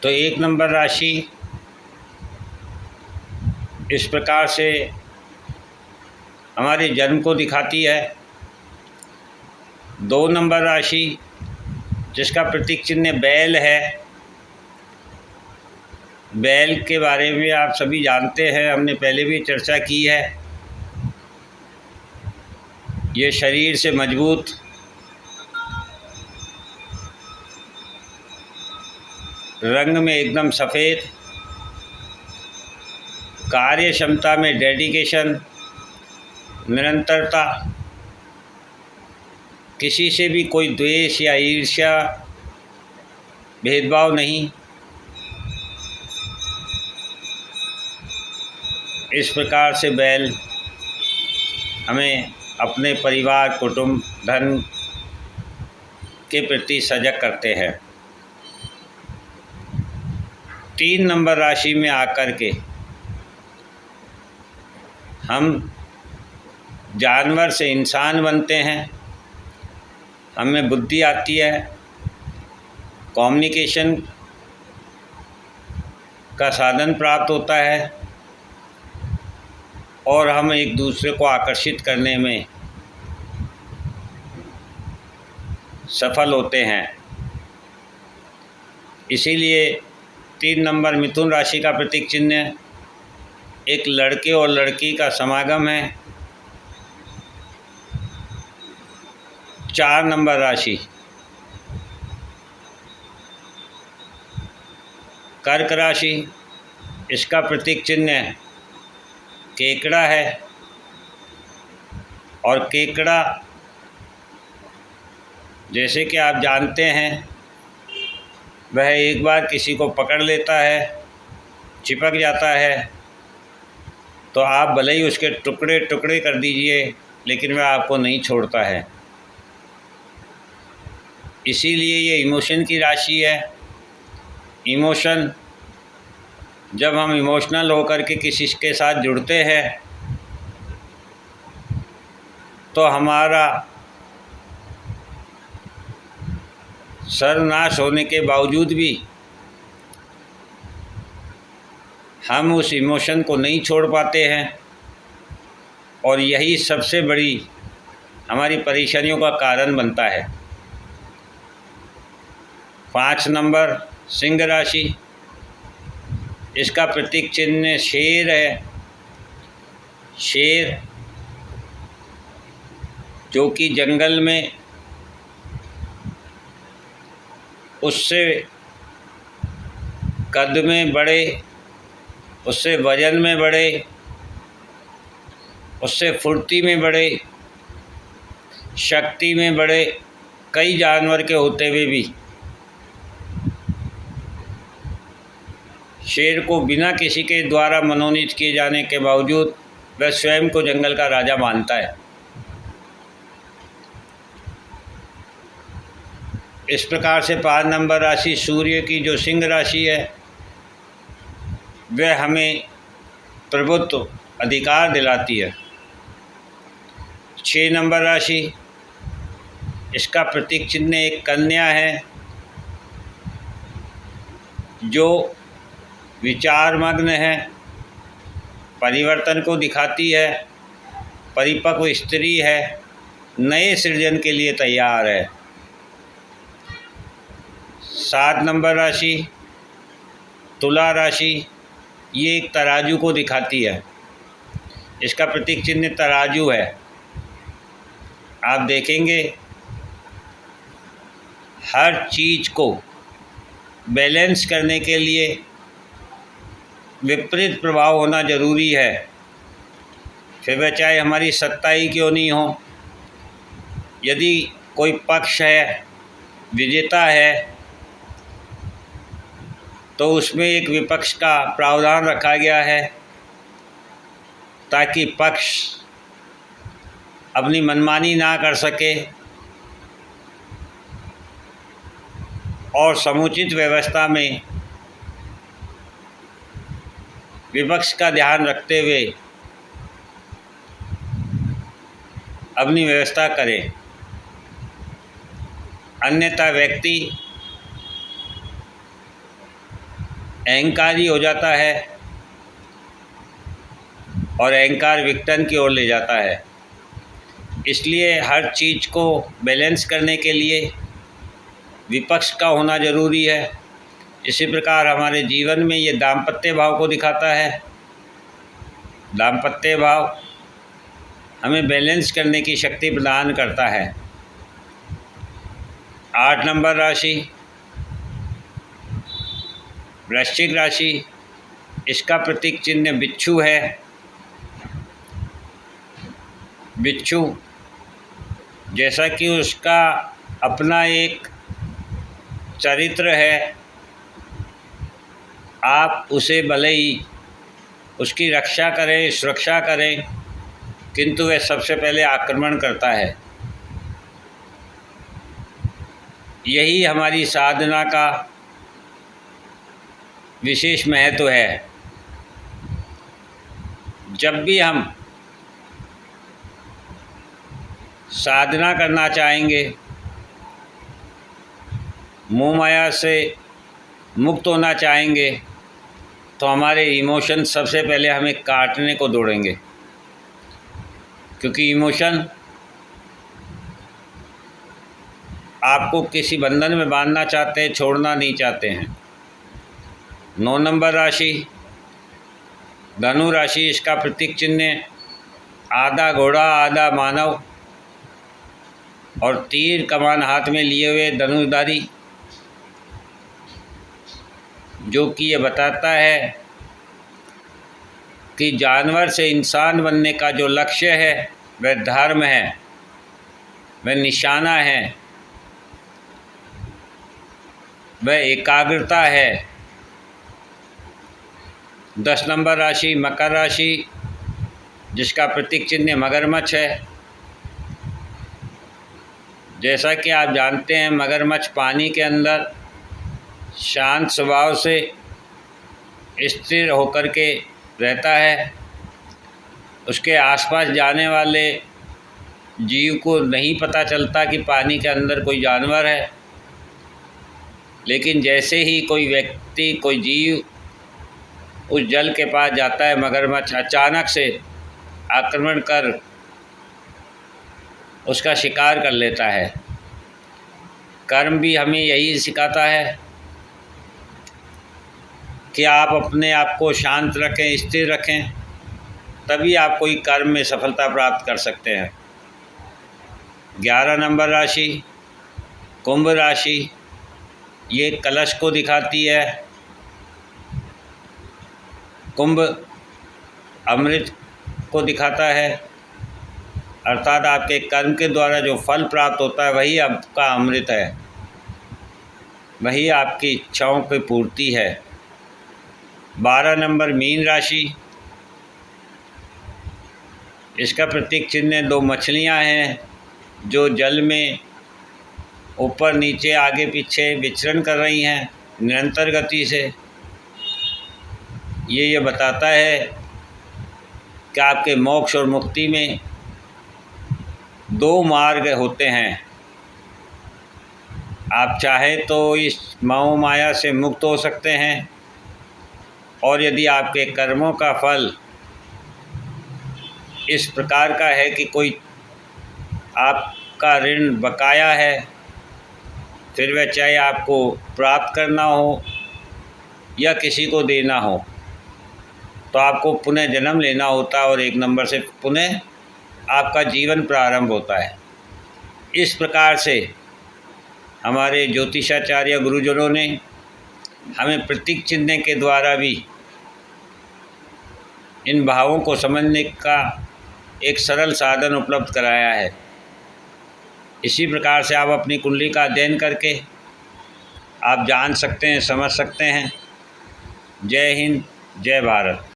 तो 1 नंबर राशि इस प्रकार से हमारे जन्म को दिखाती है। 2 नंबर राशि जिसका प्रतीक चिन्ह बैल है, बैल के बारे में आप सभी जानते हैं, हमने पहले भी चर्चा की है। ये शरीर से मजबूत, रंग में एकदम सफ़ेद, कार्य क्षमता में डेडिकेशन, निरंतरता, किसी से भी कोई द्वेष या ईर्ष्या भेदभाव नहीं। इस प्रकार से बैल हमें अपने परिवार, कुटुंब, धन के प्रति सजग करते हैं। 3 नंबर राशि में आकर के हम जानवर से इंसान बनते हैं, हमें बुद्धि आती है, कम्युनिकेशन का साधन प्राप्त होता है और हम एक दूसरे को आकर्षित करने में सफल होते हैं। इसीलिए 3 नंबर मिथुन राशि का प्रतीक चिन्ह एक लड़के और लड़की का समागम है। 4 नंबर राशि कर्क राशि, इसका प्रतीक चिन्ह केकड़ा है और केकड़ा जैसे कि आप जानते हैं वह एक बार किसी को पकड़ लेता है, चिपक जाता है, तो आप भले ही उसके टुकड़े टुकड़े कर दीजिए लेकिन वह आपको नहीं छोड़ता है। इसीलिए ये इमोशन की राशि है। इमोशन, जब हम इमोशनल होकर के किसी के साथ जुड़ते हैं तो हमारा सर्वनाश होने के बावजूद भी हम उस इमोशन को नहीं छोड़ पाते हैं और यही सबसे बड़ी हमारी परेशानियों का कारण बनता है। 5 नंबर सिंह राशि, इसका प्रतीक चिन्ह शेर है। शेर जो कि जंगल में उससे कद में बड़े, उससे वजन में बड़े, उससे फुर्ती में बड़े, शक्ति में बड़े कई जानवर के होते हुए भी शेर को बिना किसी के द्वारा मनोनीत किए जाने के बावजूद वह स्वयं को जंगल का राजा मानता है। इस प्रकार से 5 नंबर राशि सूर्य की जो सिंह राशि है वह हमें प्रभुत्व, अधिकार दिलाती है। 6 नंबर राशि, इसका प्रतीक चिन्ह एक कन्या है जो विचारमग्न है, परिवर्तन को दिखाती है, परिपक्व स्त्री है, नए सृजन के लिए तैयार है। 7 नंबर राशि तुला राशि, ये एक तराजू को दिखाती है। इसका प्रतीक चिन्ह तराजू है। आप देखेंगे हर चीज़ को बैलेंस करने के लिए विपरीत प्रभाव होना ज़रूरी है, फिर वह चाहे हमारी सत्ता ही क्यों नहीं हो। यदि कोई पक्ष है, विजेता है, तो उसमें एक विपक्ष का प्रावधान रखा गया है ताकि पक्ष अपनी मनमानी ना कर सके और समुचित व्यवस्था में विपक्ष का ध्यान रखते हुए अपनी व्यवस्था करें। अन्यथा व्यक्ति अहंकारी हो जाता है और अहंकार विघटन की ओर ले जाता है। इसलिए हर चीज़ को बैलेंस करने के लिए विपक्ष का होना ज़रूरी है। इसी प्रकार हमारे जीवन में ये दाम्पत्य भाव को दिखाता है। दाम्पत्य भाव हमें बैलेंस करने की शक्ति प्रदान करता है। 8 नंबर राशि वृश्चिक राशि, इसका प्रतीक चिन्ह बिच्छू है। बिच्छू जैसा कि उसका अपना एक चरित्र है, आप उसे भले ही उसकी रक्षा करें, सुरक्षा करें, किंतु वह सबसे पहले आक्रमण करता है। यही हमारी साधना का विशेष महत्व है। जब भी हम साधना करना चाहेंगे, मोह माया से मुक्त होना चाहेंगे, तो हमारे इमोशन सबसे पहले हमें काटने को दौड़ेंगे, क्योंकि इमोशन आपको किसी बंधन में बांधना चाहते हैं, छोड़ना नहीं चाहते हैं। 9 नंबर राशि धनु राशि, इसका प्रतीक चिन्ह आधा घोड़ा आधा मानव और तीर कमान हाथ में लिए हुए धनुषधारी, जो कि ये बताता है कि जानवर से इंसान बनने का जो लक्ष्य है वह धर्म है, वह निशाना है, वह एकाग्रता है। 10 नंबर राशि मकर राशि, जिसका प्रतीक चिन्ह मगरमच्छ है। जैसा कि आप जानते हैं, मगरमच्छ पानी के अंदर शांत स्वभाव से स्थिर होकर के रहता है। उसके आसपास जाने वाले जीव को नहीं पता चलता कि पानी के अंदर कोई जानवर है, लेकिन जैसे ही कोई व्यक्ति, कोई जीव उस जल के पास जाता है, मगरमच्छ अचानक से आक्रमण कर उसका शिकार कर लेता है। कर्म भी हमें यही सिखाता है कि आप अपने आप को शांत रखें, स्थिर रखें, तभी आप कोई कर्म में सफलता प्राप्त कर सकते हैं। 11 नंबर राशि कुंभ राशि, ये कलश को दिखाती है। कुंभ अमृत को दिखाता है, अर्थात आपके कर्म के द्वारा जो फल प्राप्त होता है वही आपका अमृत है, वही आपकी इच्छाओं की पूर्ति है। 12 नंबर मीन राशि, इसका प्रतीक चिन्ह 2 मछलियां हैं जो जल में ऊपर नीचे आगे पीछे विचरण कर रही हैं निरंतर गति से। ये बताता है कि आपके मोक्ष और मुक्ति में 2 मार्ग होते हैं। आप चाहें तो इस मोह माया से मुक्त हो सकते हैं, और यदि आपके कर्मों का फल इस प्रकार का है कि कोई आपका ऋण बकाया है, फिर वह चाहे आपको प्राप्त करना हो या किसी को देना हो, तो आपको पुनः जन्म लेना होता है और 1 नंबर से पुनः आपका जीवन प्रारंभ होता है। इस प्रकार से हमारे ज्योतिषाचार्य गुरुजनों ने हमें प्रतीक चिन्ह के द्वारा भी इन भावों को समझने का एक सरल साधन उपलब्ध कराया है। इसी प्रकार से आप अपनी कुंडली का अध्ययन करके आप जान सकते हैं, समझ सकते हैं। जय हिंद, जय भारत।